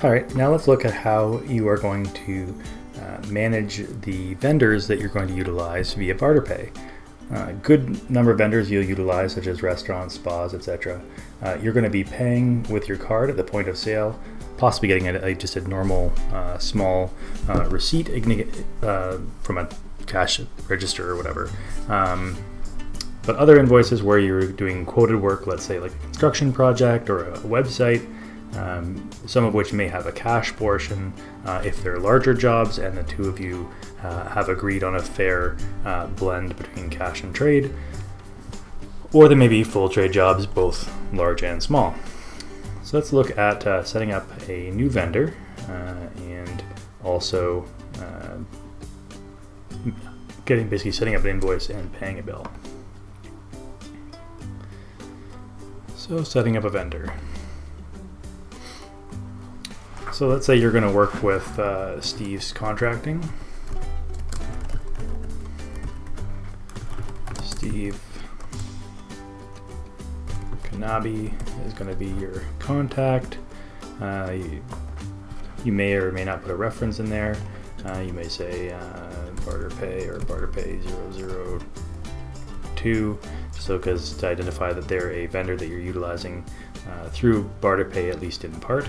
All right, now let's look at how you are going to manage the vendors that you're going to utilize via BarterPay. Good number of vendors you'll utilize, such as restaurants, spas, etc. You're going to be paying with your card at the point of sale, possibly getting just a normal small receipt from a cash register or whatever. But other invoices where you're doing quoted work, let's say like a construction project or a website, some of which may have a cash portion if they're larger jobs and the two of you have agreed on a fair blend between cash and trade, or there may be full trade jobs, both large and small. So let's look at setting up a new vendor and also setting up an invoice and paying a bill. So setting up a vendor. So let's say you're going to work with Steve's Contracting. Steve Kanabi is going to be your contact. You may or may not put a reference in there. You may say BarterPay or BarterPay 002, so because to identify that they're a vendor that you're utilizing through BarterPay, at least in part.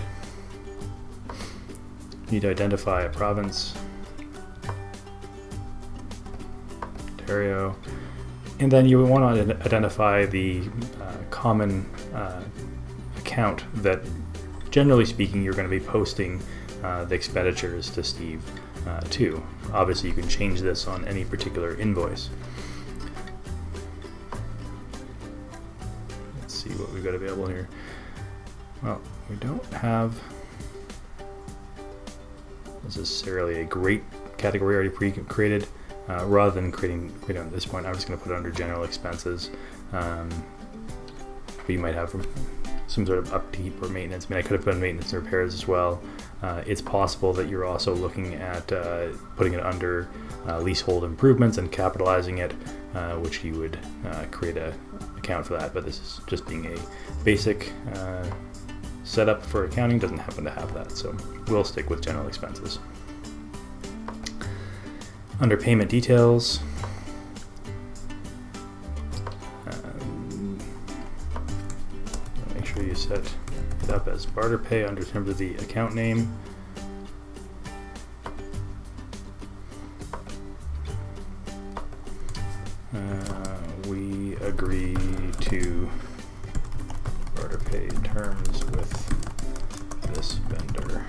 You need to identify a province, Ontario, and then you want to identify the common account that, generally speaking, you're going to be posting the expenditures to Steve to. Obviously, you can change this on any particular invoice. Let's see what we've got available here. Well, we don't have necessarily a great category already pre-created. Rather than creating at this point, I'm just going to put it under general expenses. But you might have some sort of upkeep or maintenance. I mean, I could have put in maintenance and repairs as well. It's possible that you're also looking at putting it under leasehold improvements and capitalizing it, which you would create an account for that. But this is just being a basic setup for accounting, doesn't happen to have that, so we'll stick with general expenses. Under payment details, make sure you set it up as BarterPay under terms of the account name. We agree to BarterPay terms with this vendor.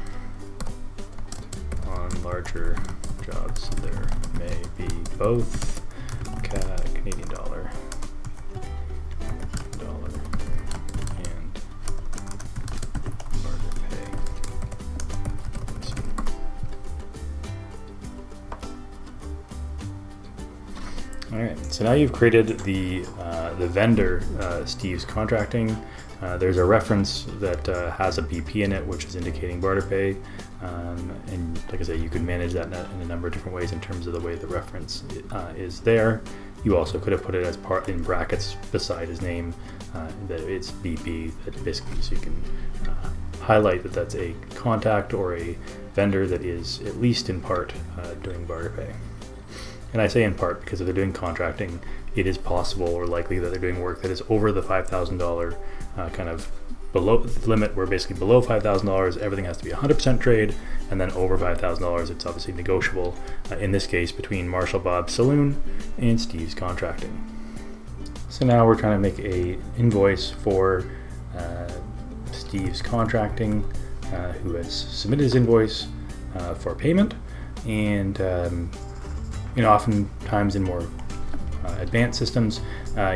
On larger jobs, there may be both Canadian dollar, and BarterPay. All right, so now you've created the vendor, Steve's Contracting. There's a reference that has a BP in it, which is indicating BarterPay. And like I say, you could manage that in a number of different ways in terms of the way the reference is there. You also could have put it as part in brackets beside his name, that it's BP, that basically so you can highlight that that's a contact or a vendor that is at least in part doing BarterPay. And I say in part because if they're doing contracting, it is possible or likely that they're doing work that is over the $5,000 kind of below the limit, where basically below $5,000 everything has to be 100% trade, and then over $5,000 it's obviously negotiable, in this case between Marshall Bob's Saloon and Steve's Contracting. So now we're trying to make a invoice for Steve's Contracting, who has submitted his invoice for payment, and oftentimes in more advanced systems,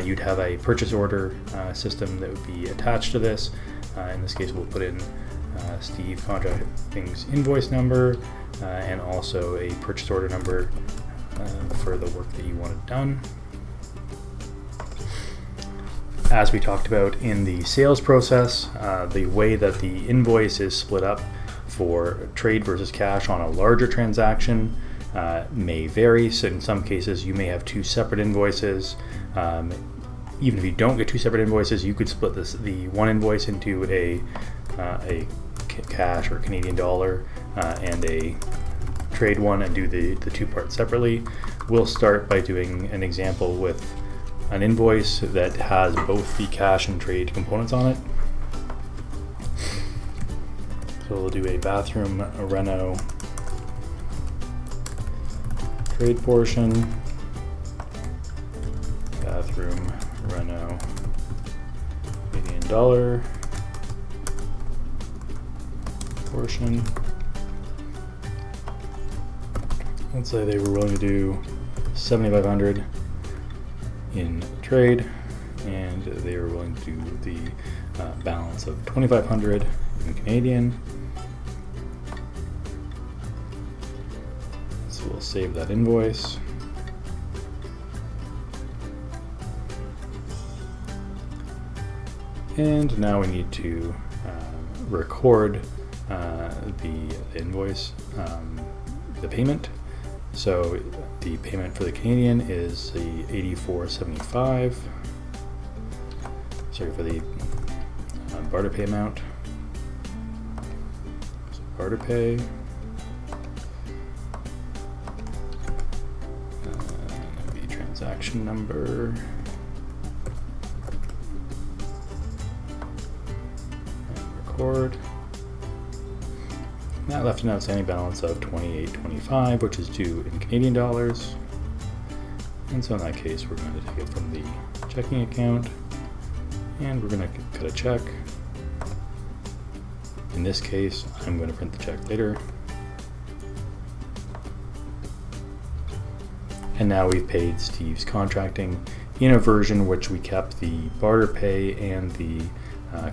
you'd have a purchase order system that would be attached to this. In this case, we'll put in Steve Contracting's invoice number and also a purchase order number for the work that you wanted done. As we talked about in the sales process, the way that the invoice is split up for trade versus cash on a larger transaction may vary. So in some cases, you may have two separate invoices. Even if you don't get two separate invoices, you could split the one invoice into a cash or Canadian dollar and a trade one, and do the two parts separately. We'll start by doing an example with an invoice that has both the cash and trade components on it. So we'll do a bathroom reno trade portion, bathroom reno Canadian dollar portion. Let's say they were willing to do 7,500 in trade, and they were willing to do the balance of 2,500 in Canadian. So we'll save that invoice. And now we need to record the invoice, the payment. So the payment for the Canadian is the 84.75. Sorry for the barter pay amount. So barter pay. Maybe transaction number. And record. That left an outstanding balance of 28.25, which is due in Canadian dollars. And so in that case, we're going to take it from the checking account, and we're going to cut a check. In this case, I'm going to print the check later. And now we've paid Steve's Contracting in a version which we kept the barter pay and the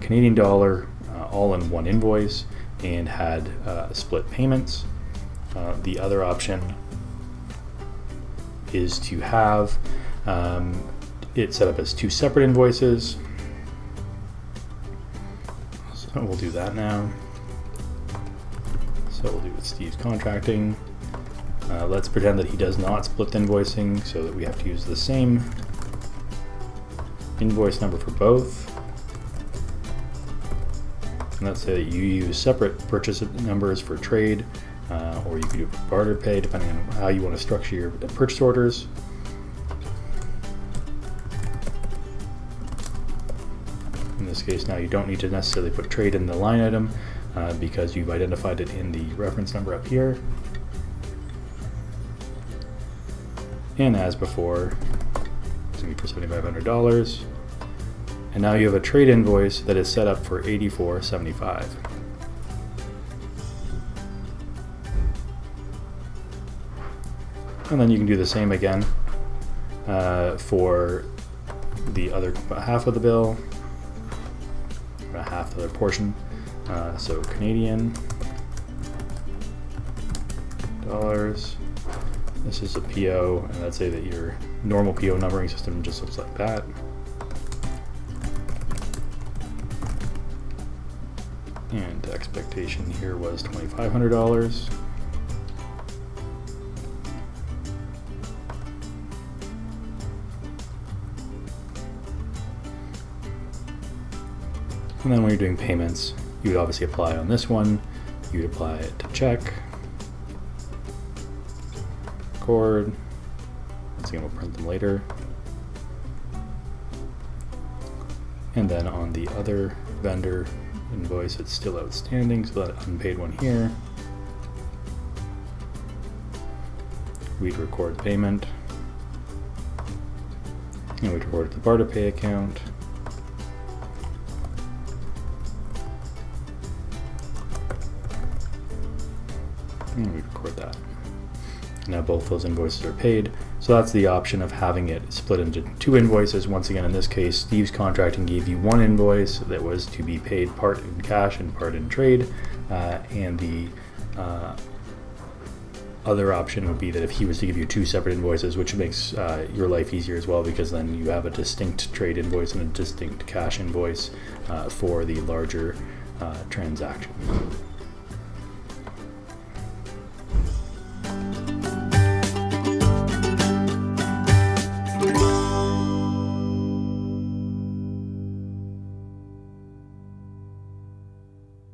Canadian dollar all in one invoice, and had split payments. The other option is to have it set up as two separate invoices. So we'll do that now. So we'll do it with Steve's Contracting. Let's pretend that he does not split invoicing, so that we have to use the same invoice number for both. And let's say that you use separate purchase numbers for trade, or you can do barter pay, depending on how you want to structure your purchase orders. In this case, now you don't need to necessarily put trade in the line item because you've identified it in the reference number up here. And as before, it's going to be for $7,500. And now you have a trade invoice that is set up for $84.75. And then you can do the same again for the other half of the bill, or half the other portion. So Canadian dollars. This is a PO, and let's say that your normal PO numbering system just looks like that. And the expectation here was $2,500. And then when you're doing payments, you would obviously apply on this one. You would apply it to check, record. Once again, we'll print them later. And then on the other vendor invoice, it's still outstanding, so that unpaid one here, we'd record payment, and we'd record the barter pay account, and we'd record that. Now both those invoices are paid. So that's the option of having it split into two invoices. Once again, in this case, Steve's Contracting gave you one invoice that was to be paid part in cash and part in trade. And the other option would be that if he was to give you two separate invoices, which makes your life easier as well, because then you have a distinct trade invoice and a distinct cash invoice for the larger transaction.